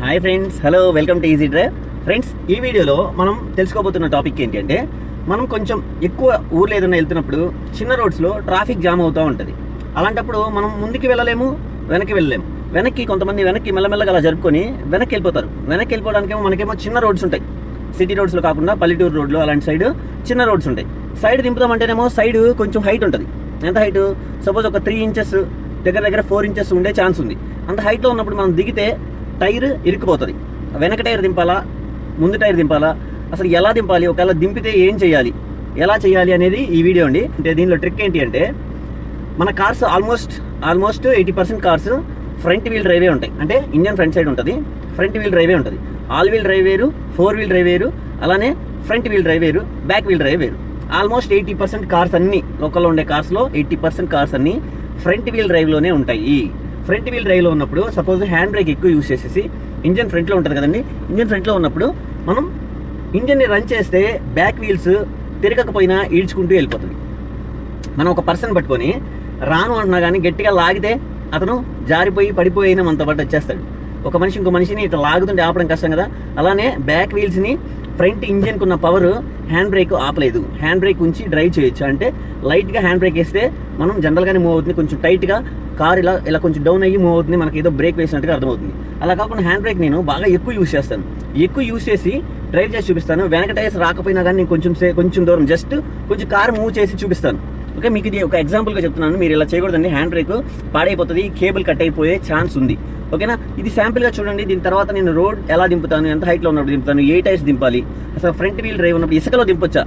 Hi friends, hello, welcome to easy drive. Friends, ఈ వీడియోలో మనం తెలుసుకోబోతున్న టాపిక్ ఏంటి అంటే, మనం కొంచెం ఎక్కువ ఊర్లో ఏదైనా వెళ్తున్నప్పుడు చిన్న రోడ్స్లో ట్రాఫిక్ జామ్ అవుతూ ఉంటుంది. అలాంటప్పుడు మనం ముందుకు వెళ్ళలేము, వెనక్కి వెళ్ళలేము. కొంతమంది వెనక్కి మెల్లమెల్లగా అలా జరుపుకొని వెనక్కి వెళ్ళిపోతారు. వెనక్కి వెళ్ళిపోవడానికేమో మనకేమో చిన్న రోడ్స్ ఉంటాయి. సిటీ రోడ్స్లో కాకుండా పల్లెటూరు రోడ్లు అలాంటి సైడ్ చిన్న రోడ్స్ ఉంటాయి. సైడ్ దింపుదామంటేనేమో సైడ్ కొంచెం హైట్ ఉంటుంది. ఎంత హైట్? సపోజ్ ఒక 3 ఇంచెస్ దగ్గర 4 ఇంచెస్ ఉండే ఛాన్స్ ఉంది. అంత హైట్లో ఉన్నప్పుడు మనం దిగితే టైర్ ఇరుక్కుపోతుంది. వెనక టైర్ దింపాలా, ముందు టైర్ దింపాలా, అసలు ఎలా దింపాలి, ఒకవేళ దింపితే ఏం చేయాలి, ఎలా చేయాలి అనేది ఈ వీడియో అండి. అంటే దీనిలో ట్రిక్ ఏంటి అంటే, మన cars almost 80% cars front wheel డ్రైవే ఉంటాయి. అంటే ఇంజన్ ఫ్రంట్ సైడ్ ఉంటుంది, ఫ్రంట్ వీల్ డ్రైవే ఉంటుంది. ఆల్ వీల్ డ్రైవ్ వేరు, 4 వీల్ డ్రైవ్ వేరు, అలానే ఫ్రంట్ వీల్ డ్రైవ్ వేరు, బ్యాక్ వీల్ డ్రైవ్ వేరు. ఆల్మోస్ట్ 80% కార్స్ అన్నీ, లోకల్లో ఉండే కార్స్లో 80% కార్స్ అన్నీ ఫ్రంట్ వీల్ డ్రైవ్లోనే ఉంటాయి. ఫ్రంట్ వీల్ డ్రైవ్లో ఉన్నప్పుడు సపోజ్ హ్యాండ్ బ్రేక్ ఎక్కువ యూజ్ చేసేసి, ఇంజన్ ఫ్రంట్లో ఉంటుంది కదండి, ఇంజన్ ఫ్రంట్లో ఉన్నప్పుడు మనం ఇంజన్ని రన్ చేస్తే బ్యాక్ వీల్స్ తిరగకపోయినా ఈడ్చుకుంటూ వెళ్ళిపోతుంది. మనం ఒక పర్సన్ పట్టుకొని రాను అంటున్నా కానీ గట్టిగా లాగితే అతను జారిపోయి పడిపోయినా మనతో పాటు వచ్చేస్తాడు. ఒక మనిషి ఇంకో మనిషిని ఇట్లా లాగుతుంటే ఆపడం కష్టం కదా. అలానే బ్యాక్ వీల్స్ని ఫ్రంట్ ఇంజన్కి ఉన్న పవర్ హ్యాండ్ బ్రేక్ ఆపలేదు. హ్యాండ్ బ్రేక్ ఉంచి డ్రైవ్ చేయొచ్చు. అంటే లైట్గా హ్యాండ్ బ్రేక్ వేస్తే మనం జనరల్గానే మూవ్ అవుతుంది. కొంచెం టైట్గా కార్ ఇలా కొంచెం డౌన్ అయ్యి మూవ్ అవుతుంది, మనకి ఏదో బ్రేక్ వేసినట్టుగా అర్థమవుతుంది. అలా కాకుండా హ్యాండ్ బ్రేక్ నేను బాగా ఎక్కువ యూజ్ చేస్తాను. ఎక్కువ యూజ్ చేసి డ్రైవ్ చేసి చూపిస్తాను. వెనక టైర్స్ రాకపోయినా కానీ నేను కొంచెం దూరం జస్ట్ కొంచెం కార్ మూవ్ చేసి చూపిస్తాను. ఓకే, మీకు ఇది ఒక ఎగ్జాంపుల్గా చెప్తున్నాను. మీరు ఇలా చేయకూడదండి, హ్యాండ్ బ్రేక్ పాడైపోతుంది, కేబుల్ కట్ అయిపోయే ఛాన్స్ ఉంది. ఓకేనా, ఇది శాంపిల్గా చూడండి. దీని తర్వాత నేను రోడ్ ఎలా దింపుతాను, ఎంత హైట్లో ఉన్నప్పుడు దింపుతాను, ఏ టైర్స్ దింపాలి, అసలు ఫ్రంట్ వీల్ డ్రైవ్ ఉన్నప్పుడు ఇసుకలో దింపొచ్చా.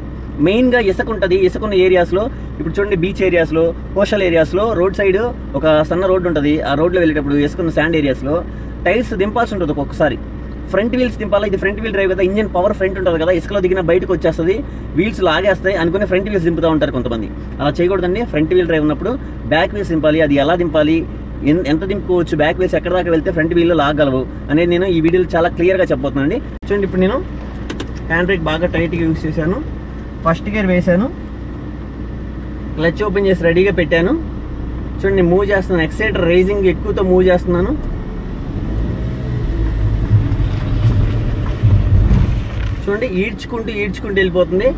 మెయిన్గా ఇసుక ఉంటుంది. ఇసుక ఉన్న ఏరియాస్లో, ఇప్పుడు చూడండి బీచ్ ఏరియాస్లో, కోస్టల్ ఏరియాస్లో రోడ్ సైడ్ ఒక సన్న రోడ్డు ఉంటుంది. ఆ రోడ్లో వెళ్ళేటప్పుడు ఇసుకున్న శాండ్ ఏరియాస్లో టైర్స్ దింపాల్సి ఉంటుంది. ఒక్కొక్కసారి ఫ్రంట్ వీల్స్ దింపాలి. ఇది ఫ్రంట్ వీల్ డ్రైవ్ కదా, ఇంజన్ పవర్ ఫ్రంట్ ఉంటుంది కదా, ఇసుకలో దిగిన బయటకు వచ్చేస్తుంది, వీల్స్ లాగేస్తాయి అనుకుని ఫ్రంట్ వీల్స్ దింపుతూ ఉంటారు కొంతమంది. అలా చేయకూడదండి. ఫ్రంట్ వీల్ డ్రైవ్ ఉన్నప్పుడు బ్యాక్ వీల్స్ దింపాలి. అది ఎలా దింపాలి, ఎంత దింపుకోవచ్చు, బ్యాక్ వీల్స్ ఎక్కడ దాకా వెళ్తే ఫ్రంట్ వీల్లో లాగలవు అనేది నేను ఈ వీడియోలో చాలా క్లియర్గా చెప్పబోతున్నానండి. చూడండి, ఇప్పుడు నేను హ్యాండ్ బ్రేక్ బాగా టైట్గా యూజ్ చేశాను, ఫస్ట్ గేర్ వేశాను, క్లచ్ ఓపెన్ చేసి రెడీగా పెట్టాను. చూడండి, మూవ్ చేస్తున్నాను, ఎక్సైటర్ రైజింగ్ ఎక్కువతో మూవ్ చేస్తున్నాను. చూడండి, ఈడ్చుకుంటూ వెళ్ళిపోతుంది.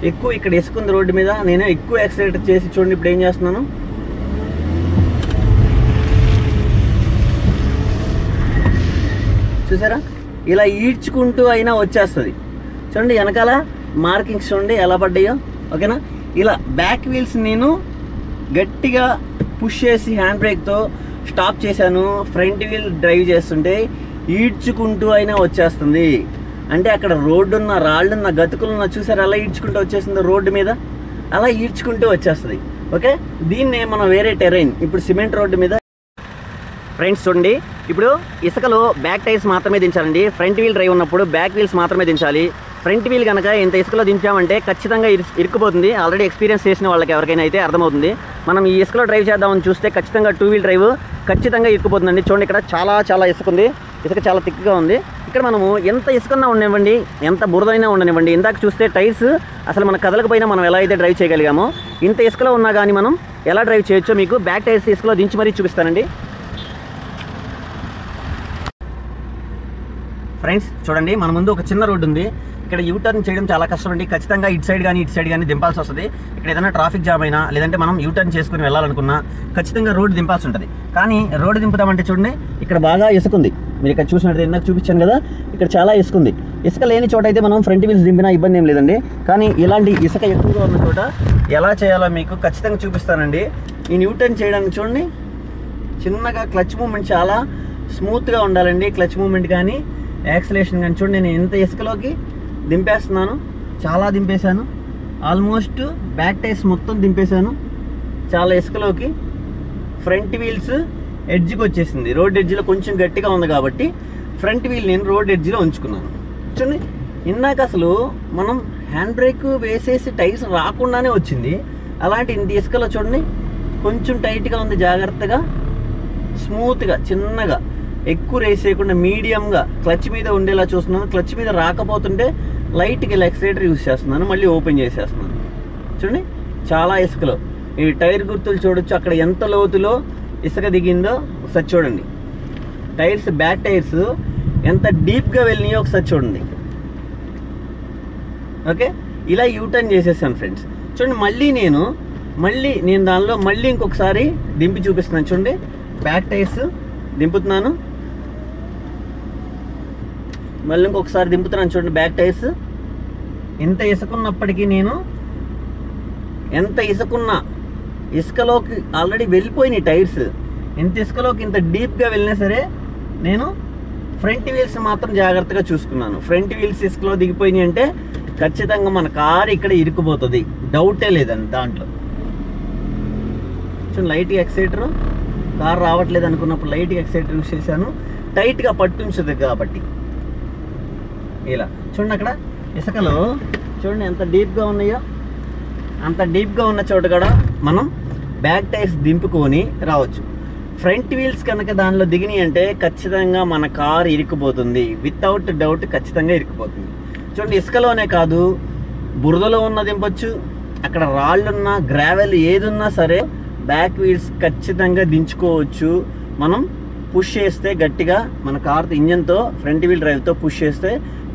ఎక్కువ ఇక్కడ ఇసుకుంది రోడ్డు మీద, నేను ఎక్కువ ఎక్సైటర్ చేసి చూడండి ఇప్పుడు ఏం చేస్తున్నాను. చూసారా, ఇలా ఈడ్చుకుంటూ అయినా వచ్చేస్తుంది. చూడండి వెనకాల మార్కింగ్స్ చూడండి ఎలా పడ్డాయో. ఓకేనా, ఇలా బ్యాక్ వీల్స్ నేను గట్టిగా పుష్ చేసి హ్యాండ్ బ్రేక్తో స్టాప్ చేశాను. ఫ్రంట్ వీల్ డ్రైవ్ చేస్తుంటే ఈడ్చుకుంటూ అయినా వచ్చేస్తుంది. అంటే అక్కడ రోడ్డున్న, రాళ్ళున్న, గతుకులున్న చూసారు అలా ఈడ్చుకుంటూ వచ్చేస్తుంది రోడ్డు మీద, అలా ఈడ్చుకుంటూ వచ్చేస్తుంది. ఓకే, దీన్నే మనం వేరే టెరైన్, ఇప్పుడు సిమెంట్ రోడ్డు మీద. ఫ్రెండ్స్ చూడండి, ఇప్పుడు ఇసుకలో బ్యాక్ టైర్స్ మాత్రమే దించాలండి. ఫ్రంట్ వీల్ డ్రైవ్ ఉన్నప్పుడు బ్యాక్ వీల్స్ మాత్రమే దించాలి. ఫ్రంట్ వీల్ కనుక ఇంత ఇసుకలో దించామంటే ఖచ్చితంగా ఇరుక్కుపోతుంది. ఆల్రెడీ ఎక్స్పీరియన్స్ చేసిన వాళ్ళకి ఎవరికైనా అయితే అర్థమవుతుంది. మనం ఈ ఇసుకలో డ్రైవ్ చేద్దామని చూస్తే ఖచ్చితంగా 2 వీల్ డ్రైవ్ ఖచ్చితంగా ఇరుక్కుపోతుందండి. చూడండి, ఇక్కడ చాలా ఇసుక ఉంది, ఇసుక చాలా థిక్గా ఉంది. ఇక్కడ మనము ఎంత ఇసుకన్నా ఉండనివ్వండి, ఎంత బురదైనా ఉండనివ్వండి, ఇందాక చూస్తే టైర్స్ అసలు మన కదలకపోయినా మనం ఎలా అయితే డ్రైవ్ చేయగలిగామో, ఇంత ఇసుకలో ఉన్నా కానీ మనం ఎలా డ్రైవ్ చేయొచ్చో మీకు బ్యాక్ టైర్స్ ఇసుకలో దించి మరీ చూపిస్తానండి. ఫ్రెండ్స్ చూడండి, మన ముందు ఒక చిన్న రోడ్డు ఉంది. ఇక్కడ యూటర్న్ చేయడం చాలా కష్టం అండి. ఖచ్చితంగా ఇటు సైడ్ కానీ దింపాల్సి వస్తుంది. ఇక్కడ ఏదైనా ట్రాఫిక్ జామ్ అయినా, లేదంటే మనం యూటర్న్ చేసుకుని వెళ్ళాలనుకున్నా ఖచ్చితంగా రోడ్డు దింపాల్సి ఉంటుంది. కానీ రోడ్డు దింపుదామంటే చూడండి, ఇక్కడ బాగా ఇసుకుంది. మీరు ఇక్కడ చూసినట్టు ఇందాక చూపించాను కదా, ఇక్కడ చాలా ఇసుకుంది. ఇసుక లేని చోట అయితే మనం ఫ్రంట్ వీల్స్ దింపినా ఇబ్బంది ఏం లేదండి. కానీ ఇలాంటి ఇసుక ఎక్కువగా ఉన్న చోట ఎలా చేయాలో మీకు ఖచ్చితంగా చూపిస్తానండి. ఈ యూటర్న్ చేయడానికి చూడండి, చిన్నగా క్లచ్ మూమెంట్ చాలా స్మూత్గా ఉండాలండి. క్లచ్ మూమెంట్ కానీ యాక్సిలేషన్ కానీ చూడండి, నేను ఎంత ఇసుకలోకి దింపేస్తున్నాను, చాలా దింపేశాను. ఆల్మోస్ట్ బ్యాక్ టైర్స్ మొత్తం దింపేశాను చాలా ఇసుకలోకి. ఫ్రంట్ వీల్స్ ఎడ్జ్కి వచ్చేసింది, రోడ్ ఎడ్జ్లో కొంచెం గట్టిగా ఉంది కాబట్టి ఫ్రంట్ వీల్ నేను రోడ్ ఎడ్జ్లో ఉంచుకున్నాను. చూడండి, ఇందాక అసలు మనం హ్యాండ్ బ్రేక్ వేసేసి టైర్స్ రాకుండానే వచ్చింది. అలాంటి ఇంత ఇసుకలో చూడండి, కొంచెం టైట్గా ఉంది, జాగ్రత్తగా స్మూత్గా చిన్నగా ఎక్కువ రేస్ చేయకుండా మీడియంగా క్లచ్ మీద ఉండేలా చూస్తున్నాను. క్లచ్ మీద రాకపోతుంటే లైట్గా ఇలా ఎక్సైటర్ యూజ్ చేస్తున్నాను, మళ్ళీ ఓపెన్ చేసేస్తున్నాను. చూడండి, చాలా ఇసుకలో ఈ టైర్ గుర్తులు చూడొచ్చు. అక్కడ ఎంత లోతులో ఇసుక దిగిందో ఒకసారి చూడండి. టైర్స్, బ్యాక్ టైర్స్ ఎంత డీప్గా వెళ్ళినాయో ఒకసారి చూడండి. ఓకే, ఇలా యూటర్న్ చేసేసాను ఫ్రెండ్స్. చూడండి, మళ్ళీ నేను దానిలో మళ్ళీ ఇంకొకసారి దింపి చూపిస్తున్నాను. చూడండి, బ్యాక్ టైర్స్ దింపుతున్నాను, మళ్ళీ ఇంకొకసారి దింపుతున్నాను. చూడండి, బ్యాక్ టైర్స్. ఎంత ఇసుకున్నప్పటికీ నేను ఎంత ఇసుకున్నా, ఇసుకలోకి ఆల్రెడీ వెళ్ళిపోయినాయి టైర్స్. ఎంత ఇసుకలోకి ఇంత డీప్గా వెళ్ళినా సరే నేను ఫ్రంట్ వీల్స్ మాత్రం జాగ్రత్తగా చూసుకున్నాను. ఫ్రంట్ వీల్స్ ఇసుకలో దిగిపోయినాయి అంటే ఖచ్చితంగా మన కారు ఇక్కడ ఇరుక్కుపోతుంది, డౌటే లేదండి దాంట్లో. చూడండి, లైట్గా ఎక్సైటర్, కారు రావట్లేదు అనుకున్నప్పుడు లైట్గా ఎక్సైటర్ యూస్ చేశాను, టైట్గా పట్టుంచదు కాబట్టి. ఇలా చూడండి, అక్కడ ఇసుకలో చూడండి ఎంత డీప్గా ఉన్నాయో. అంత డీప్గా ఉన్న చోట కూడా మనం బ్యాక్ టైర్స్ దింపుకొని రావచ్చు. ఫ్రంట్ వీల్స్ కనుక దానిలో దిగినాయి అంటే ఖచ్చితంగా మన కారు ఇరుక్కుపోతుంది, వితౌట్ డౌట్ ఖచ్చితంగా ఇరుక్కుపోతుంది. చూడండి, ఇసుకలోనే కాదు, బురదలో ఉన్న దింపొచ్చు, అక్కడ రాళ్ళున్నా గ్రావెల్ ఏదున్నా సరే బ్యాక్ వీల్స్ ఖచ్చితంగా దించుకోవచ్చు. మనం పుష్ చేస్తే గట్టిగా మన కార్ ఇంజన్తో ఫ్రంట్ వీల్ డ్రైవ్తో పుష్ చేస్తే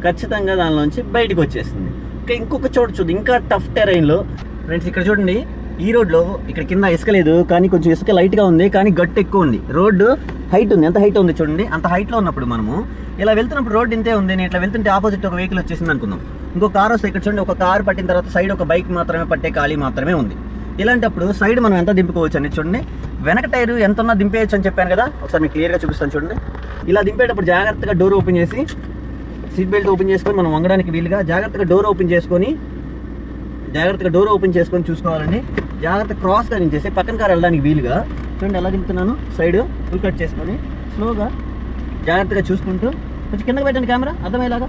ఖచ్చితంగా దానిలోంచి బయటకు వచ్చేస్తుంది. ఇంకొక చోటు చూద్దాం, ఇంకా టఫ్ టెరైన్లో ఫ్రెండ్స్. ఇక్కడ చూడండి, ఈ రోడ్లో ఇక్కడ కింద ఇసుక లేదు, కానీ కొంచెం ఇసుక లైట్గా ఉంది, కానీ గట్టు ఎక్కువ ఉంది. రోడ్డు హైట్ ఉంది, ఎంత హైట్ ఉంది చూడండి. అంత హైట్లో ఉన్నప్పుడు మనము ఇలా వెళ్తున్నప్పుడు రోడ్డు ఇంతే ఉంది, నేను ఇట్లా వెళ్తుంటే ఆపోజిట్ ఒక వెహికల్ వచ్చేసింది అనుకుందాం. ఇంకో కార్ వస్తే ఇక్కడ చూడండి, ఒక కారు పట్టిన తర్వాత సైడ్ ఒక బైక్ మాత్రమే పట్టే ఖాళీ మాత్రమే ఉంది. ఇలాంటప్పుడు సైడ్ మనం ఎంత దింపుకోవచ్చు అని చూడండి. వెనక టైరు ఎంత ఉన్నా దింపేయచ్చు అని చెప్పాను కదా, ఒకసారి మీకు క్లియర్గా చూపిస్తాను చూడండి. ఇలా దింపేటప్పుడు జాగ్రత్తగా డోర్ ఓపెన్ చేసి, సీట్ బెల్ట్ ఓపెన్ చేసుకొని మనం వంగడానికి వీలుగా జాగ్రత్తగా డోర్ ఓపెన్ చేసుకొని చూసుకోవాలండి. జాగ్రత్త క్రాస్గా దించేసి పక్కన కారు వెళ్ళడానికి వీలుగా చూడండి ఎలా దింపుతున్నాను. సైడ్ ఫుల్ కట్ చేసుకొని స్లోగా జాగ్రత్తగా చూసుకుంటూ కొంచెం కిందకి పెట్టండి కెమెరా అర్థమయ్యేలాగా.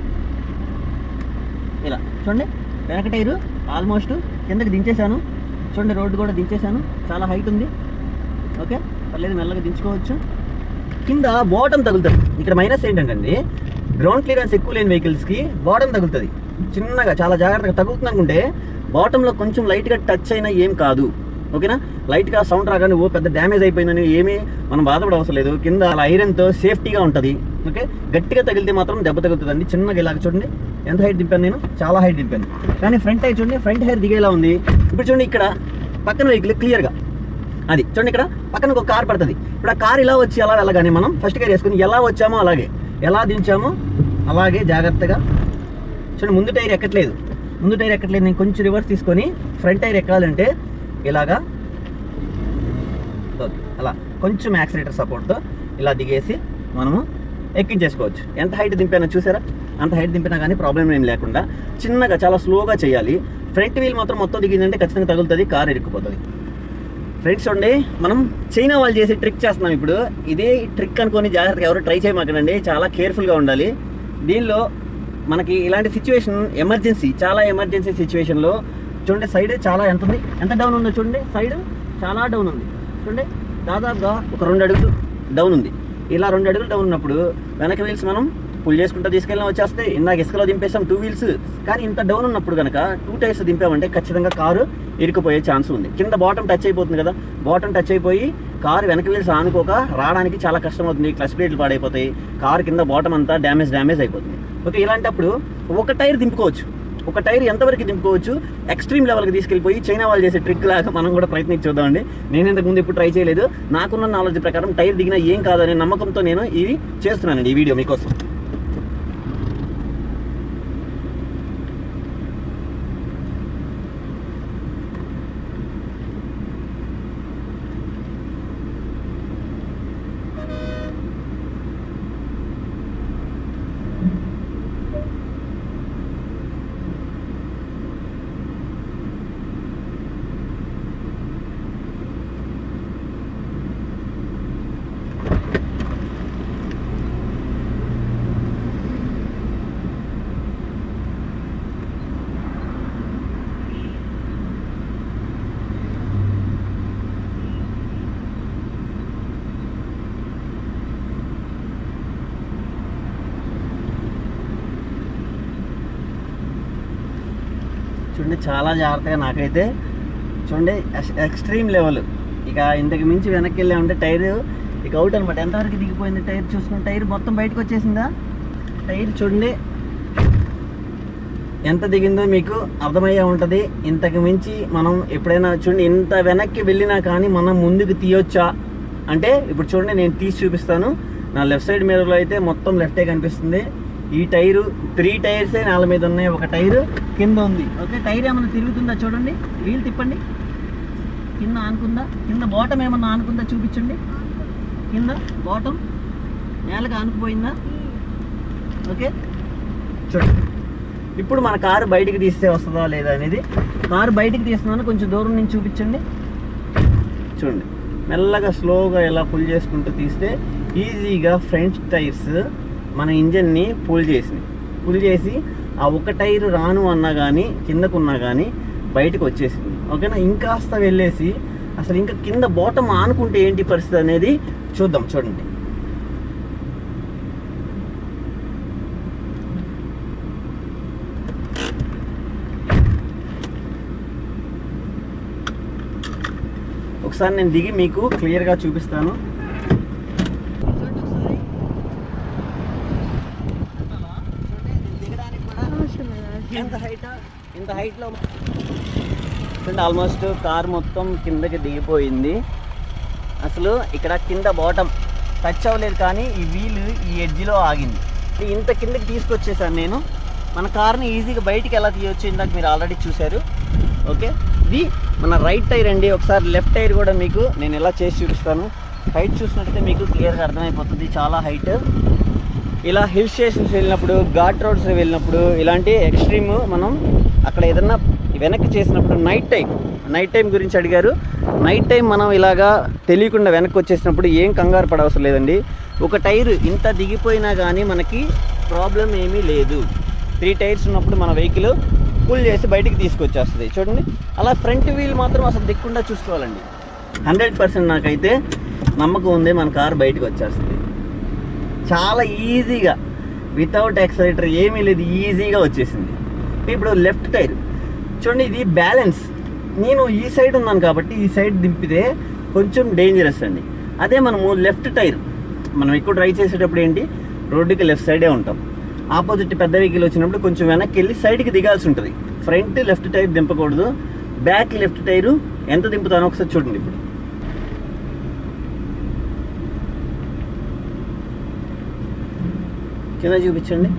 ఇలా చూడండి, వెనక టైరు ఆల్మోస్ట్ కిందకి దించేశాను. చూడండి, రోడ్డు కూడా దించేశాను, చాలా హైట్ ఉంది. ఓకే, పర్లేదు, మెల్లగా దించుకోవచ్చు. కింద బాటమ్ తగులుతుంది. ఇక్కడ మైనస్ ఏంటంటే గ్రౌండ్ క్లియరెన్స్ ఎక్కువ లేని వెహికల్స్కి బాటమ్ తగులుతుంది చిన్నగా, చాలా జాగ్రత్తగా తగులుతుంది అనుకుంటే బాటంలో కొంచెం లైట్గా టచ్ అయినా ఏం కాదు. ఓకేనా, లైట్గా సౌండ్ రాగానే ఓ పెద్ద డ్యామేజ్ అయిపోయిందని ఏమీ మనం బాధపడ అవసరం లేదు. కింద అలా ఐరన్తో సేఫ్టీగా ఉంటుంది. ఓకే, గట్టిగా తగిలితే మాత్రం దెబ్బ తగులుతుందండి. చిన్నగా ఇలాగ చూడండి, ఎంత హైట్ దింపాను నేను, చాలా హైట్ దింపాను. కానీ ఫ్రంట్ హైట్ చూడండి, ఫ్రంట్ హైర్ దిగేలా ఉంది. ఇప్పుడు చూడండి, ఇక్కడ పక్కన వెహికల్ క్లియర్గా అది చూడండి, ఇక్కడ పక్కన ఒక కార్ పడుతుంది. ఇప్పుడు ఆ కార్ ఇలా వచ్చి అలా వెళ్ళగానే మనం ఫస్ట్ గేర్ వేసుకుని ఎలా వచ్చామో అలాగే, ఎలా దించామో అలాగే జాగ్రత్తగా చూడండి. ముందు టైర్ ఎక్కట్లేదు, నేను కొంచెం రివర్స్ తీసుకొని ఫ్రంట్ టైర్ ఎక్కాలంటే ఇలాగా అలా కొంచెం యాక్సిలేటర్ సపోర్ట్తో ఇలా దిగేసి మనము ఎక్కించేసుకోవచ్చు. ఎంత హైట్ దింపానో చూసారా, అంత హైట్ దింపినా కానీ ప్రాబ్లం ఏం లేకుండా చిన్నగా చాలా స్లోగా చేయాలి. ఫ్రంట్ వీల్ మాత్రం మొత్తం దిగిందంటే ఖచ్చితంగా తగులుతుంది, కారు ఇరుక్కుపోతుంది. ఫ్రెండ్స్ చూడండి, మనం చైనా వాళ్ళు చేసే ట్రిక్ చేస్తున్నాం ఇప్పుడు. ఇదే ట్రిక్ అనుకొని జాగ్రత్తగా ఎవరు ట్రై చేయమాకండి, చాలా కేర్ఫుల్గా ఉండాలి. దీనిలో మనకి ఇలాంటి సిచ్యువేషన్ ఎమర్జెన్సీ, చాలా ఎమర్జెన్సీ సిచ్యువేషన్లో చూడండి, సైడ్ చాలా ఎంత ఉంది, ఎంత డౌన్ ఉందో చూడండి. సైడ్ చాలా డౌన్ ఉంది చూడండి, దాదాపుగా ఒక 2 అడుగులు డౌన్ ఉంది. ఇలా 2 అడుగులు డౌన్ ఉన్నప్పుడు వెనక వీల్స్ మనం పుల్ చేసుకుంటూ తీసుకెళ్ళినా వచ్చేస్తే. ఇందాక ఇసుకలో దింపేసాం 2 వీల్స్, కానీ ఇంత డౌన్ ఉన్నప్పుడు కనుక 2 టైర్స్ దింపామంటే ఖచ్చితంగా కారు ఇరుక్కుపోయే ఛాన్స్ ఉంది. కింద బాటం టచ్ అయిపోతుంది కదా, బాటం టచ్ అయిపోయి కారు వెనక వీల్స్ ఆనుకోక రావడానికి చాలా కష్టం అవుతుంది. క్లచ్ ప్లేట్లు పాడైపోతాయి, కారు కింద బాటం అంతా డ్యామేజ్ అయిపోతుంది. ఓకే, ఇలాంటప్పుడు ఒక టైర్ దింపుకోవచ్చు. ఒక టైర్ ఎంతవరకు దింపుకోవచ్చు, ఎక్స్ట్రీమ్ లెవెల్కి తీసుకెళ్ళిపోయి చైనా వాళ్ళు చేసే ట్రిక్ లాగా మనం కూడా ప్రయత్నించి చూద్దామండి. నేను ఇంతకుముందు ఇప్పుడు ట్రై చేయలేదు, నాకున్న నాలెడ్జ్ ప్రకారం టైర్ దిగినా ఏం కాదనే నమ్మకంతో నేను ఇది చేస్తున్నానండి, ఈ వీడియో మీకోసం. చూడండి, చాలా జాగ్రత్తగా నాకైతే చూడండి, ఎక్స్ట్రీమ్ లెవెల్. ఇక ఇంతకు మించి వెనక్కి వెళ్ళామంటే టైర్ ఇక అవుట్ అనమాట. ఎంతవరకు దిగిపోయింది టైర్ చూసుకుని, టైర్ మొత్తం బయటకు వచ్చేసిందా. టైర్ చూడండి ఎంత దిగిందో మీకు అర్థమయ్యే ఉంటుంది. ఇంతకు మించి మనం ఎప్పుడైనా చూడండి ఇంత వెనక్కి వెళ్ళినా కానీ మనం ముందుకు తీయొచ్చా అంటే ఇప్పుడు చూడండి నేను తీసి చూపిస్తాను. నా లెఫ్ట్ సైడ్ మిర్రర్లో అయితే మొత్తం లెఫ్టే కనిపిస్తుంది. ఈ టైరు 3 టైర్సే నేల మీద ఉన్నాయి, ఒక టైరు కింద ఉంది. ఓకే, టైర్ ఏమన్నా తిరుగుతుందా చూడండి, వీల్ తిప్పండి, కింద ఆనుకుందా, కింద బాటం ఏమన్నా ఆనుకుందా చూపించండి, కింద బాటం నేలకు ఆనుకుపోయిందా. ఓకే చూడండి ఇప్పుడు మన కారు బయటికి తీస్తే వస్తుందా లేదా అనేది. కారు బయటికి తీస్తున్నాను, కొంచెం దూరం నుంచి చూపించండి. చూడండి మెల్లగా స్లోగా ఇలా పుల్ చేసుకుంటూ తీస్తే ఈజీగా ఫ్రంట్ టైర్స్ మన ఇంజన్ని పుల్ చేసి ఆ ఒక టైరు రాను అన్నా కానీ కిందకున్నా కానీ బయటకు వచ్చేసింది. ఓకేనా, ఇంకాస్త వెళ్ళేసి అసలు ఇంకా కింద బాటం ఆనుకుంటే ఏంటి పరిస్థితి అనేది చూద్దాం. చూడండి ఒకసారి నేను దిగి మీకు క్లియర్గా చూపిస్తాను. ఇంత హైట్లో ఆల్మోస్ట్ కార్ మొత్తం కిందకి దిగిపోయింది. అసలు ఇక్కడ కింద బాటం టచ్ అవ్వలేదు కానీ ఈ వీలు ఈ ఎడ్జ్లో ఆగింది. ఇంత కిందకి తీసుకొచ్చేసాను నేను. మన కార్ని ఈజీగా బయటికి ఎలా తీయొచ్చు ఇందాక మీరు ఆల్రెడీ చూశారు. ఓకే, ఇది మన రైట్ టైర్ అండి. ఒకసారి లెఫ్ట్ టైర్ కూడా మీకు నేను ఎలా చేసి చూపిస్తాను. హైట్ చూసినట్టయితే మీకు క్లియర్గా అర్థమైపోతుంది, చాలా హైట్. ఇలా హిల్ స్టేషన్స్ వెళ్ళినప్పుడు, ఘాట్ రోడ్స్ వెళ్ళినప్పుడు, ఇలాంటి ఎక్స్ట్రీమ్ మనం అక్కడ ఏదన్నా వెనక్కి చేసినప్పుడు నైట్ టైం గురించి అడిగారు. నైట్ టైం మనం ఇలాగా తెలియకుండా వెనక్కి వచ్చేసినప్పుడు ఏం కంగారు పడవసరం లేదండి. ఒక టైరు ఇంత దిగిపోయినా కానీ మనకి ప్రాబ్లం ఏమీ లేదు. 3 టైర్స్ ఉన్నప్పుడు మన వెహికల్ పుల్ చేసి బయటికి తీసుకొచ్చేస్తుంది. చూడండి అలా ఫ్రంట్ వీల్ మాత్రం అసలు దిక్కుండా చూసుకోవాలండి. 100% నాకైతే నమ్మకం ఉంది మన కారు బయటకు వచ్చేస్తుంది చాలా ఈజీగా, వితౌట్ యాక్సిలరేటర్ ఏమీ లేదు, ఈజీగా వచ్చేసింది. ఇప్పుడు లెఫ్ట్ టైర్ చూడండి, ఇది బ్యాలెన్స్. నేను ఈ సైడ్ ఉన్నాను కాబట్టి ఈ సైడ్ దింపితే కొంచెం డేంజరస్ అండి. అదే మనము లెఫ్ట్ టైర్ మనం ఎక్కువ డ్రైవ్ చేసేటప్పుడు ఏంటి రోడ్డుకి లెఫ్ట్ సైడే ఉంటాం. ఆపోజిట్ పెద్ద వెహికల్ వచ్చినప్పుడు కొంచెం వెనక్కి వెళ్ళి సైడ్కి దిగాల్సి ఉంటుంది. ఫ్రంట్ లెఫ్ట్ టైర్ దింపకూడదు, బ్యాక్ లెఫ్ట్ టైరు ఎంత దింపుతానో ఒకసారి చూడండి. ఇప్పుడు కింద చూపించండి.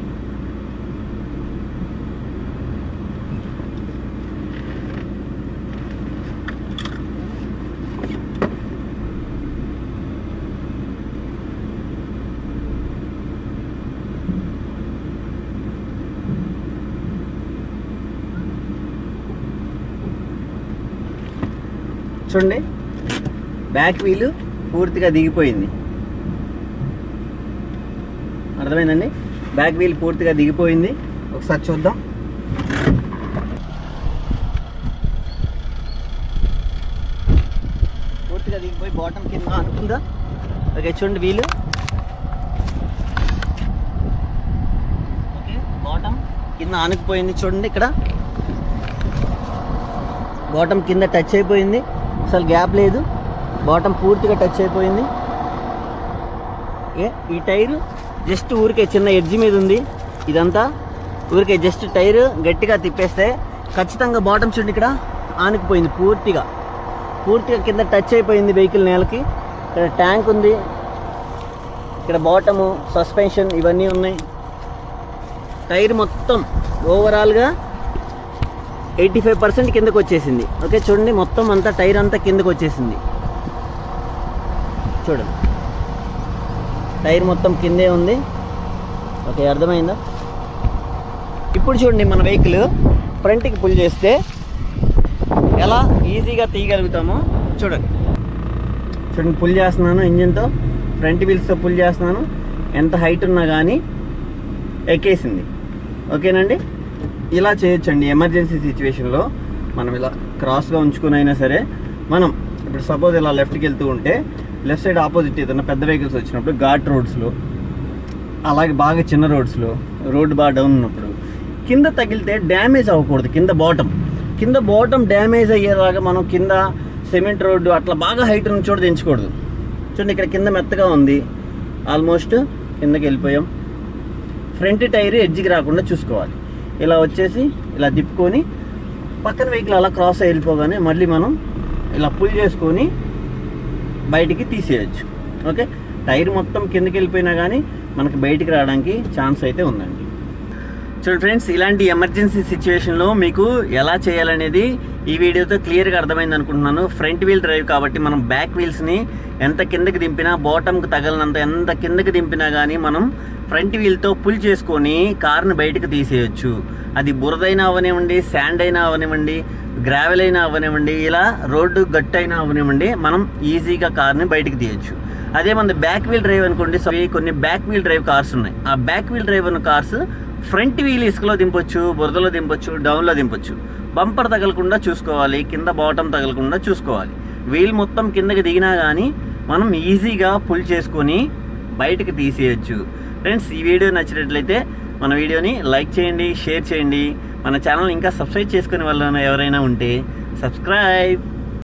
చూడండి బ్యాక్ వీలు పూర్తిగా దిగిపోయింది, అర్థమైందండి. బ్యాక్ వీల్ పూర్తిగా దిగిపోయింది. ఒకసారి చూద్దాం. పూర్తిగా దిగిపోయి బాటం కింద అనుకుందా. ఓకే చూడండి వీలు, ఓకే బాటం కింద ఆనుకుపోయింది. చూడండి ఇక్కడ బాటం కింద టచ్ అయిపోయింది, అసలు గ్యాప్ లేదు, బాటం పూర్తిగా టచ్ అయిపోయింది. ఈ టైరు జస్ట్ ఊరికే చిన్న ఎడ్జ్ మీద ఉంది. ఇదంతా ఊరికే జస్ట్ టైరు గట్టిగా తిప్పేస్తే ఖచ్చితంగా బాటం చూడండి ఇక్కడ ఆనుకుపోయింది, పూర్తిగా కింద టచ్ అయిపోయింది వెహికల్ నేలకి. ఇక్కడ ట్యాంక్ ఉంది, ఇక్కడ బాటము, సస్పెన్షన్ ఇవన్నీ ఉన్నాయి. టైర్ మొత్తం ఓవరాల్గా 85% కిందకు వచ్చేసింది. ఓకే చూడండి మొత్తం అంతా టైర్ అంతా కిందకు వచ్చేసింది. చూడండి టైర్ మొత్తం కిందే ఉంది. ఓకే అర్థమైందా. ఇప్పుడు చూడండి మన వెహికల్ ఫ్రంట్కి పుల్ చేస్తే ఎలా ఈజీగా తీయగలుగుతామో చూడండి. పుల్ చేస్తున్నాను ఇంజిన్తో, ఫ్రంట్ వీల్స్తో పుల్ చేస్తున్నాను. ఎంత హైట్ ఉన్నా కానీ ఎక్కేసింది. ఓకేనండి, ఇలా చేయొచ్చండి. ఎమర్జెన్సీ సిచ్యువేషన్లో మనం ఇలా క్రాస్గా ఉంచుకుని అయినా సరే, మనం ఇప్పుడు సపోజ్ ఇలా లెఫ్ట్కి వెళ్తూ ఉంటే లెఫ్ట్ సైడ్ ఆపోజిట్ ఏదైనా పెద్ద వెహికల్స్ వచ్చినప్పుడు ఘాట్ రోడ్స్లో, అలాగే బాగా చిన్న రోడ్స్లో, రోడ్డు బాగా డౌన్ ఉన్నప్పుడు కింద తగిలితే డ్యామేజ్ అవ్వకూడదు. కింద బాటం డ్యామేజ్ అయ్యేలాగా మనం కింద సిమెంట్ రోడ్డు అట్లా బాగా హైట్ ఉన్న చోట దించకూడదు. చూడండి ఇక్కడ కింద మెత్తగా ఉంది, ఆల్మోస్ట్ కిందకి వెళ్ళిపోయాం. ఫ్రంట్ టైర్ ఎడ్జ్కి రాకుండా చూసుకోవాలి. ఇలా వచ్చేసి ఇలా తిప్పుకొని పక్కన వెహికల్ అలా క్రాస్ వెళ్ళిపోగానే మళ్ళీ మనం ఇలా పుల్ చేసుకొని బయటికి తీసేయచ్చు. ఓకే, టైర్ మొత్తం కిందకి వెళ్ళిపోయినా కానీ మనకి బయటికి రావడానికి ఛాన్స్ అయితే ఉందండి. చూడండి ఫ్రెండ్స్, ఇలాంటి ఎమర్జెన్సీ సిచ్యువేషన్లో మీకు ఎలా చేయాలనేది ఈ వీడియోతో క్లియర్గా అర్థమైంది అనుకుంటున్నాను. ఫ్రంట్ వీల్ డ్రైవ్ కాబట్టి మనం బ్యాక్ వీల్స్ని ఎంత కిందకి దింపినా, బాటమ్కి తగలనంత ఎంత కిందకి దింపినా కానీ మనం ఫ్రంట్ వీల్తో పుల్ చేసుకొని కార్ని బయటకు తీసేయచ్చు. అది బురదైనా అవనివ్వండి, శాండ్ అయినా అవనివ్వండి, గ్రావెల్ అయినా అవనివ్వండి, ఇలా రోడ్డు గట్టు అయినా అవనివ్వండి, మనం ఈజీగా కార్ని బయటకు తీయచ్చు. అదే మన బ్యాక్ వీల్ డ్రైవ్ అనుకోండి, కొన్ని బ్యాక్ వీల్ డ్రైవ్ కార్స్ ఉన్నాయి. ఆ బ్యాక్ వీల్ డ్రైవ్ ఉన్న కార్స్ ఫ్రంట్ వీల్ ఇసుకలో దింపొచ్చు, బురదలో దింపొచ్చు, డౌన్లో దింపొచ్చు. బంపర్ తగలకుండా చూసుకోవాలి, కింద బాటమ్ తగలకుండా చూసుకోవాలి. వీల్ మొత్తం కిందకి దిగినా కానీ మనం ఈజీగా పుల్ చేసుకొని బయటకు తీసేయచ్చు. ఫ్రెండ్స్, ఈ వీడియో నచ్చినట్లయితే మన వీడియోని లైక్ చేయండి, షేర్ చేయండి. మన ఛానల్ ఇంకా సబ్స్క్రైబ్ చేసుకునే వాళ్ళు ఎవరైనా ఉంటే సబ్స్క్రైబ్.